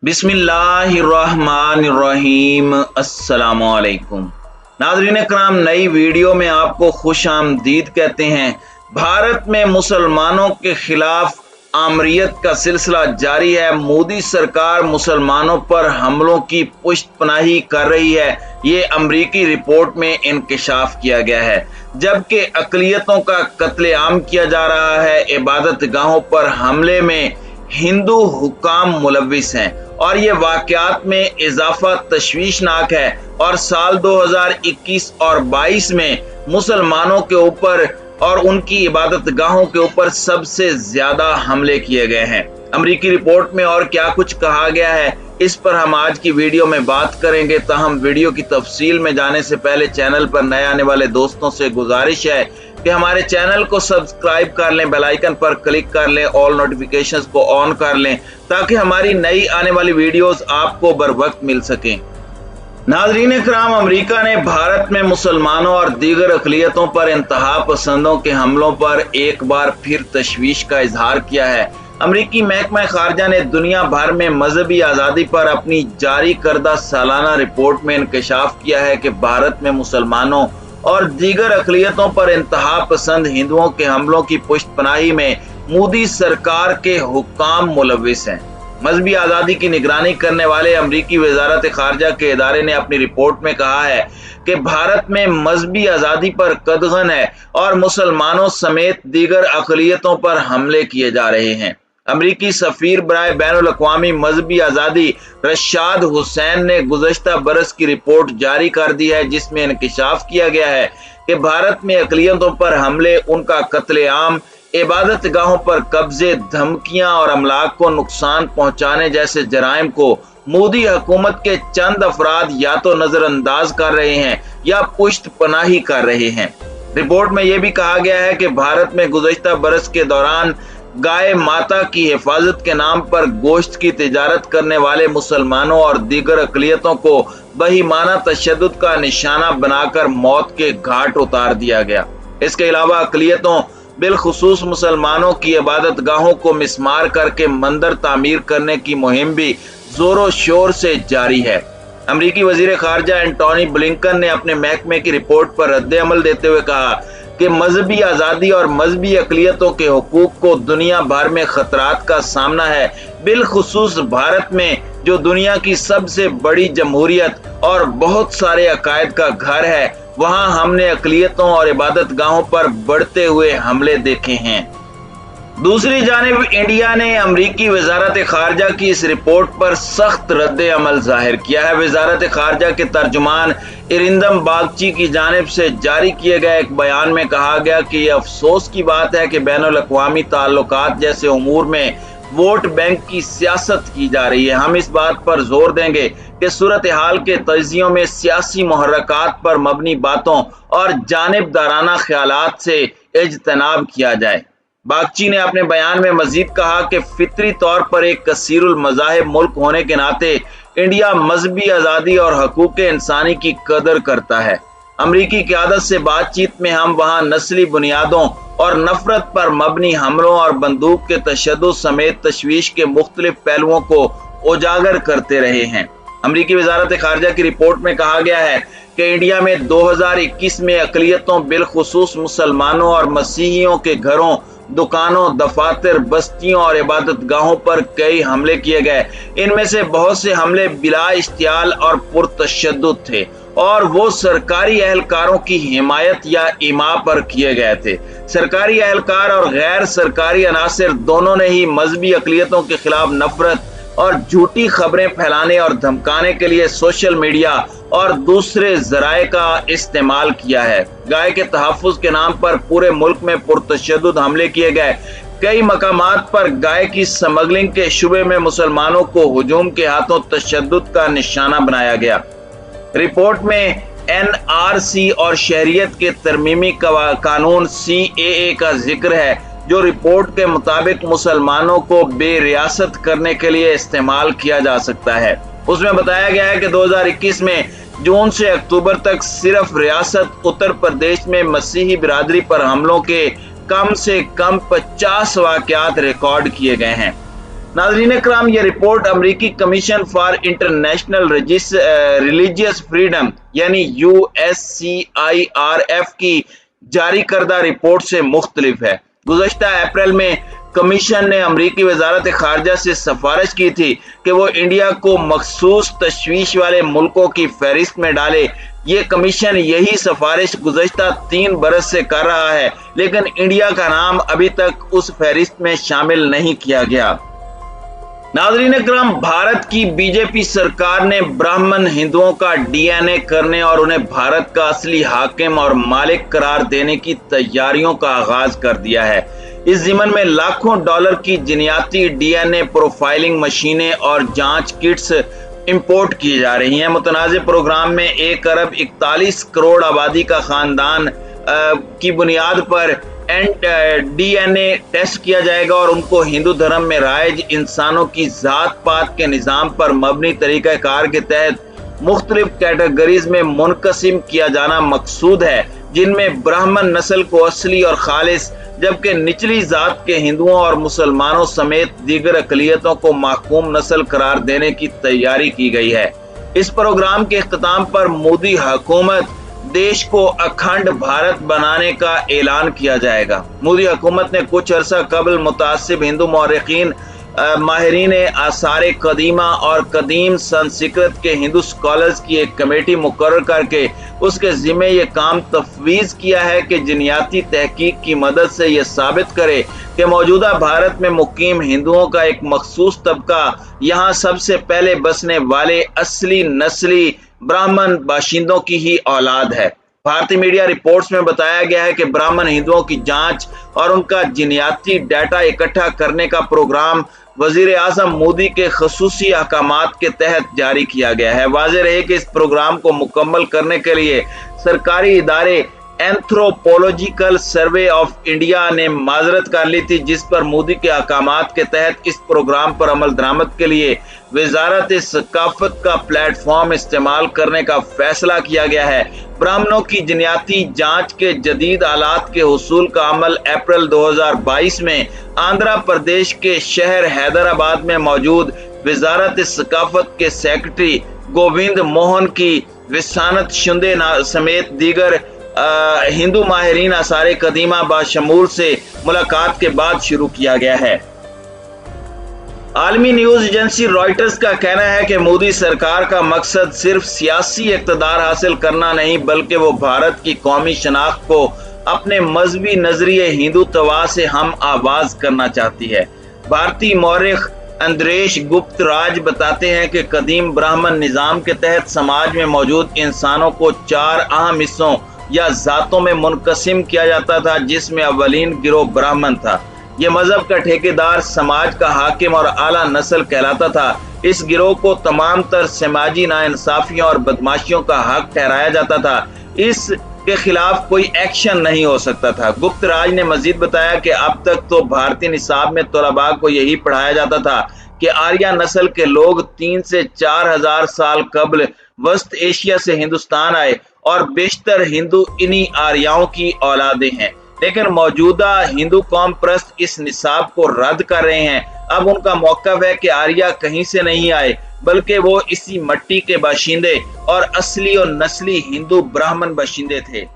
बिस्मिल्लाहिर्रहमानिर्रहीम। अस्सलामुअलैकुम नाज़रीन कराम, नई वीडियो में आपको खुश आमदीद कहते हैं। भारत में मुसलमानों के खिलाफ आमरीत का सिलसिला जारी है। मोदी सरकार मुसलमानों पर हमलों की पुष्टपनाही कर रही है। ये अमरीकी रिपोर्ट में इंकशाफ किया गया है। जबकि अक़लियतों का कत्लेआम किया जा रहा है, इबादत गाहों पर हमले में हिंदू हुक्काम मुलव्विस हैं और ये वाक़यात में इजाफा तशवीशनाक है। और साल 2021 और 22 में मुसलमानों के ऊपर और उनकी इबादत गाहों के ऊपर सबसे ज्यादा हमले किए गए हैं। अमरीकी रिपोर्ट में और क्या कुछ कहा गया है, इस पर हम आज की वीडियो में बात करेंगे। ताहम वीडियो की तफसील में जाने से पहले चैनल पर नए आने वाले दोस्तों से गुजारिश है कि हमारे चैनल को सब्सक्राइब कर लें, बेल आइकन पर क्लिक कर लें, ऑल नोटिफिकेशंस को ऑन कर लें ताकि हमारी नई आने वाली वीडियोस आपको बर वक्त मिल सकें। नाज़रीन कराम, अमेरिका ने भारत में मुसलमानों और दीगर अक़लियतों पर इंतहा पसंदों के हमलों पर एक बार फिर तशवीश का इजहार किया है। अमरीकी महकमा खारजा ने दुनिया भर में मजहबी आज़ादी पर अपनी जारी करदा सालाना रिपोर्ट में इंकशाफ किया है कि भारत में मुसलमानों और दीगर अक़लियतों पर इंतहा पसंद हिंदुओं के हमलों की पुष्टपनाही में मोदी सरकार के हुक्काम मुलव्विस हैं। मजहबी आज़ादी की निगरानी करने वाले अमरीकी वजारत खारजा के इदारे ने अपनी रिपोर्ट में कहा है कि भारत में मजहबी आज़ादी पर कदगन है और मुसलमानों समेत दीगर अक़लियतों पर हमले किए जा रहे हैं। अमरीकी सफीर बराए बैनुल अक़वामी मजहबी आज़ादी रशाद हुसैन ने गुज़श्ता बरस की रिपोर्ट जारी कर दी है, जिसमें इंकशाफ किया गया है कि भारत में अक़लियतों पर हमले, उनका कत्लेआम, इबादत गाहों पर कब्जे, धमकियां और अमलाक को नुकसान पहुंचाने जैसे जराइम को मोदी हुकूमत के चंद अफराद या तो नजरअंदाज कर रहे हैं या पुष्ट पनाही कर रहे हैं। रिपोर्ट में यह भी कहा गया है कि भारत में गुज़श्ता बरस के दौरान गाय माता की हिफाजत के नाम पर गोश्त की तिजारत करने वाले मुसलमानों और दीगर अक़लियतों को बहिमाना तशद्दुद का निशाना बनाकर मौत के घाट उतार दिया गया। इसके अलावा अक़लियतों बिलखुसूस मुसलमानों की इबादत गाहों को मिसमार करके मंदिर तामीर करने की मुहिम भी जोरों शोर से जारी है। अमरीकी वजीर खारजा एंटोनी ब्लिंकन ने अपने महकमे की रिपोर्ट पर रद्द अमल देते हुए कहा कि मजहबी आज़ादी और मजहबी अक़लियतों के हुकूक को दुनिया भर में खतरात का सामना है। बिलखुसूस भारत में, जो दुनिया की सबसे बड़ी जमहूरियत और बहुत सारे अकायद का घर है, वहां हमने अक़लियतों और इबादत गाहों पर बढ़ते हुए हमले देखे हैं। दूसरी जानिब इंडिया ने अमरीकी वजारत खारजा की इस रिपोर्ट पर सख्त रद्द अमल जाहिर किया है। वजारत खारजा के तर्जुमान इरिंदम बागची की जानिब से जारी किए गए एक बयान में कहा गया कि यह अफसोस की बात है कि बैनुल अक़वामी ताल्लुकात जैसे उमूर में वोट बैंक की सियासत की जा रही है। हम इस बात पर जोर देंगे कि सूरत हाल के तज्जियों में सियासी मुहर्रकात पर मबनी बातों और जानिबदाराना ख्यालात से इज्तनाब किया जाए। बागची ने अपने बयान में मजीद कहा कि फितरी तौर पर एक कसीरुल मज़ाहिब मुल्क होने के नाते इंडिया मजहबी आज़ादी और हकूक़ इंसानी की कदर करता है। अमरीकी क़यादत से बातचीत में हम वहाँ नस्ली बुनियादों और नफरत पर मबनी हमलों और बंदूक के तशद्दुद समेत तशवीश के मुख्तलिफ पहलुओं को उजागर करते रहे हैं। अमरीकी वजारत खारजा की रिपोर्ट में कहा गया है कि इंडिया में 2021 में अक़लियतों बिलखुसूस मुसलमानों और मसीहियों के घरों, दुकानों, दफातर, बस्तियों और इबादत गाहों पर कई हमले किए गए। इनमें से बहुत से हमले बिला इश्तियाल और पुरतशद्दुद थे और वो सरकारी एहलकारों की हिमायत या इमा पर किए गए थे। सरकारी एहलकार और गैर सरकारी अनासिर दोनों ने ही मजहबी अक़लियतों के खिलाफ नफरत और झूठी खबरें फैलाने और धमकाने के लिए सोशल मीडिया और दूसरे जराए का इस्तेमाल किया है। गाय के तहफ़्फ़ुज़ के नाम पर पूरे मुल्क में पुरतशद्दुद हमले किए गए। कई मकामात पर गाय की स्मगलिंग के शुबे में मुसलमानों को हुजूम के हाथों तशद्दुद का निशाना बनाया गया। रिपोर्ट में NRC और शहरियत के तरमीमी कानून CAA का जिक्र है, जो रिपोर्ट के मुताबिक मुसलमानों को बेरियासत करने के लिए इस्तेमाल किया जा सकता है। उसमें बताया गया है कि 2021 में जून से अक्टूबर तक सिर्फ रियासत उत्तर प्रदेश में मसीही बिरादरी पर हमलों के कम से कम 50 वाक़यात रिकॉर्ड किए गए हैं। नाज़रीन इकराम, ये रिपोर्ट अमरीकी commission for international religious freedom यानी USCIRF की जारी करदा रिपोर्ट से मुख्तलिफ है। गुज़श्ता अप्रैल में कमीशन ने अमरीकी वजारत खारजा से सिफारिश की थी कि वो इंडिया को मखसूस तशवीश वाले मुल्कों की फहरिस्त में डाले। ये कमीशन यही सिफारिश गुज़श्ता 3 बरस से कर रहा है, लेकिन इंडिया का नाम अभी तक उस फहरिस्त में शामिल नहीं किया गया। नाज़रीन इकराम, भारत की बीजेपी सरकार ने ब्राह्मण हिंदुओं का DNA करने और उन्हें भारत का असली हाकिम और मालिक करार देने की तैयारियों का आगाज कर दिया है। इस ज़िमन में लाखों डॉलर की जिन्याती DNA प्रोफाइलिंग मशीनें और जांच किट्स इंपोर्ट की जा रही हैं। मुतनाज़ प्रोग्राम में 1 अरब 41 करोड़ आबादी का खानदान की बुनियाद पर DNA टेस्ट किया जाएगा और उनको हिंदू धर्म में राइज इंसानों की जात पात के निज़ाम पर मबनी तरीक़ा कार के तहत मुख्तलिफ कैटेगरीज में मुनकसिम किया जाना मकसूद है, जिनमें ब्राह्मण नस्ल को असली और खालिस, जबकि निचली जात के हिंदुओं और मुसलमानों समेत दीगर अक़लियतों को महकूम नस्ल करार देने की तैयारी की गई है। इस प्रोग्राम के इख्तिताम पर मोदी हुकूमत देश को अखंड भारत बनाने का ऐलान किया जाएगा। मोदी हुकूमत ने कुछ अरसा कबल मुतासिब हिंदू मौरखीन, माहिरीन आसार कदीमा और कदीम संस्कृत के हिंदू स्कॉलर्स की एक कमेटी मुकर्रर करके उसके ज़िम्मे ये काम तफवीज़ किया है कि जिन्याती तहकीक की मदद से ये साबित करे कि मौजूदा भारत में मुकीम हिंदुओं का एक मखसूस तबका यहाँ सबसे पहले बसने वाले असली नस्ली ब्राह्मण बाशिंदों की ही औलाद है। भारतीय मीडिया रिपोर्ट्स में बताया गया है कि ब्राह्मण हिंदुओं की जांच और उनका जिन्याती डाटा इकट्ठा करने का प्रोग्राम वजीर आजम मोदी के खसूसी अहकामात के तहत जारी किया गया है। वाज़ेह रहे कि इस प्रोग्राम को मुकम्मल करने के लिए सरकारी इदारे एंथ्रोपोलॉजिकल सर्वे ऑफ इंडिया ने माजरत कर ली थी, जिस पर मोदी के अहकामात के तहत इस प्रोग्राम पर अमल दरामद के लिए वजारत सकाफत का प्लेटफॉर्म इस्तेमाल करने का फैसला किया गया है। ब्राह्मणों की जिन्याती जांच के जदीद आलात के हुसूल का अमल अप्रैल 2022 में आंध्र प्रदेश के शहर हैदराबाद में मौजूद वजारत सकाफत के सेक्रेटरी गोविंद मोहन की विसानत शुंदे समेत दीगर हिंदू माहिरीन आसार कदीमा बाशमूल से मुलाकात के बाद शुरू किया गया है। आलमी न्यूज एजेंसी रॉयटर्स का कहना है कि मोदी सरकार का मकसद सिर्फ सियासी इक़्तिदार हासिल करना नहीं, बल्कि वो भारत की कौमी शनाख्त को अपने मजहबी नजरिए हिंदुत्व से हम आवाज करना चाहती है। भारतीय मौरख अंद्रेश गुप्त राज बताते हैं कि कदीम ब्राह्मण निज़ाम के तहत समाज में मौजूद इंसानों को 4 अहम हिस्सों या जातों में मुनकसिम किया जाता था, जिसमें अव्वलीन गिरोह ब्राह्मण था। ये मजहब का ठेकेदार, समाज का हाकिम और आला नस्ल कहलाता था। इस गिरोह को तमाम तर समाजी नाइंसाफियों और बदमाशियों का हक ठहराया जाता था। इसके खिलाफ कोई एक्शन नहीं हो सकता था। गुप्त राज ने मजीद बताया कि अब तक तो भारतीय निसाब में तलबा को यही पढ़ाया जाता था कि आर्या नस्ल के लोग 3 से 4 हजार साल कबल वस्त एशिया से हिंदुस्तान आए और बेशतर हिंदू इन्हीं आर्याओं की औलादें हैं। लेकिन मौजूदा हिंदू कौम प्रस्त इस निसाब को रद्द कर रहे हैं। अब उनका मौक़िफ़ है कि आर्या कहीं से नहीं आए, बल्कि वो इसी मट्टी के बाशिंदे और असली और नस्ली हिंदू ब्राह्मण बाशिंदे थे।